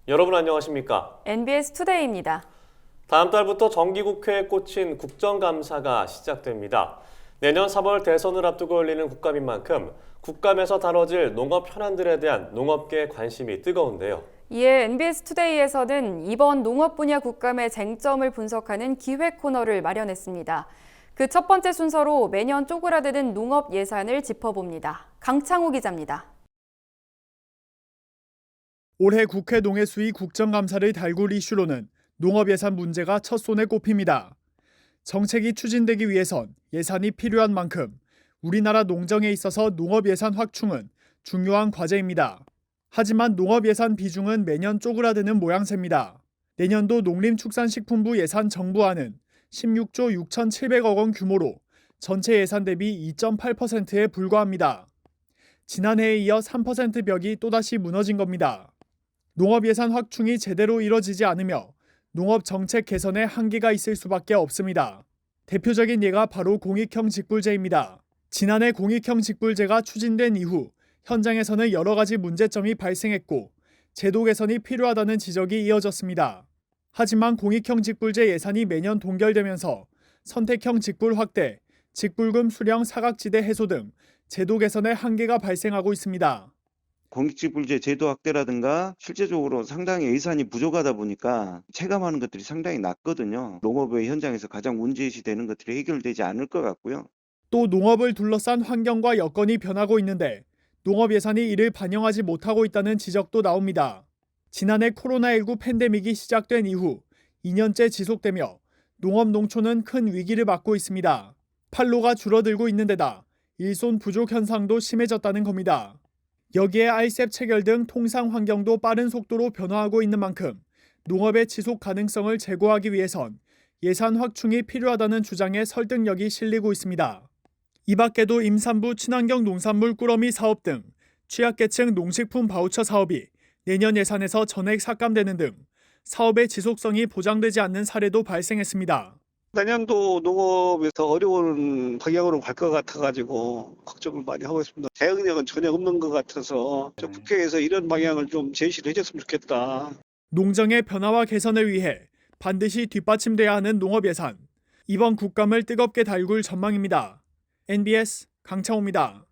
여러분 안녕하십니까? NBS 투데이입니다. 다음 달부터 정기국회에 꽂힌 국정감사가 시작됩니다. 내년 3월 대선을 앞두고 열리는 국감인 만큼 국감에서 다뤄질 농업 현안들에 대한 농업계의 관심이 뜨거운데요. 이에 NBS 투데이에서는 이번 농업 분야 국감의 쟁점을 분석하는 기획 코너를 마련했습니다. 그 첫 번째 순서로 매년 쪼그라드는 농업 예산을 짚어봅니다. 강창우 기자입니다. 올해 국회 농해수위 국정감사를 달굴 이슈로는 농업 예산 문제가 첫 손에 꼽힙니다. 정책이 추진되기 위해선 예산이 필요한 만큼 우리나라 농정에 있어서 농업 예산 확충은 중요한 과제입니다. 하지만 농업 예산 비중은 매년 쪼그라드는 모양새입니다. 내년도 농림축산식품부 예산 정부안은 16조 6,700억 원 규모로 전체 예산 대비 2.8%에 불과합니다. 지난해에 이어 3% 벽이 또다시 무너진 겁니다. 농업 예산 확충이 제대로 이뤄지지 않으며 농업 정책 개선에 한계가 있을 수밖에 없습니다. 대표적인 예가 바로 공익형 직불제입니다. 지난해 공익형 직불제가 추진된 이후 현장에서는 여러 가지 문제점이 발생했고 제도 개선이 필요하다는 지적이 이어졌습니다. 하지만 공익형 직불제 예산이 매년 동결되면서 선택형 직불 확대, 직불금 수령 사각지대 해소 등 제도 개선에 한계가 발생하고 있습니다. 공익직불제 제도 확대라든가 실제적으로 상당히 예산이 부족하다 보니까 체감하는 것들이 상당히 낮거든요. 농업의 현장에서 가장 문제시 되는 것들이 해결되지 않을 것 같고요. 또 농업을 둘러싼 환경과 여건이 변하고 있는데 농업 예산이 이를 반영하지 못하고 있다는 지적도 나옵니다. 지난해 코로나19 팬데믹이 시작된 이후 2년째 지속되며 농업 농촌은 큰 위기를 맞고 있습니다. 판로가 줄어들고 있는 데다 일손 부족 현상도 심해졌다는 겁니다. 여기에 RCEP 체결 등 통상 환경도 빠른 속도로 변화하고 있는 만큼 농업의 지속 가능성을 제고하기 위해선 예산 확충이 필요하다는 주장에 설득력이 실리고 있습니다. 이 밖에도 임산부 친환경 농산물 꾸러미 사업 등 취약계층 농식품 바우처 사업이 내년 예산에서 전액 삭감되는 등 사업의 지속성이 보장되지 않는 사례도 발생했습니다. 내년도 농업에서 어려운 방향으로 갈 것 같아가지고 걱정을 많이 하고 있습니다. 대응력은 전혀 없는 것 같아서 좀 국회에서 이런 방향을 좀 제시를 해줬으면 좋겠다. 농정의 변화와 개선을 위해 반드시 뒷받침돼야 하는 농업 예산. 이번 국감을 뜨겁게 달굴 전망입니다. NBS 강창호입니다.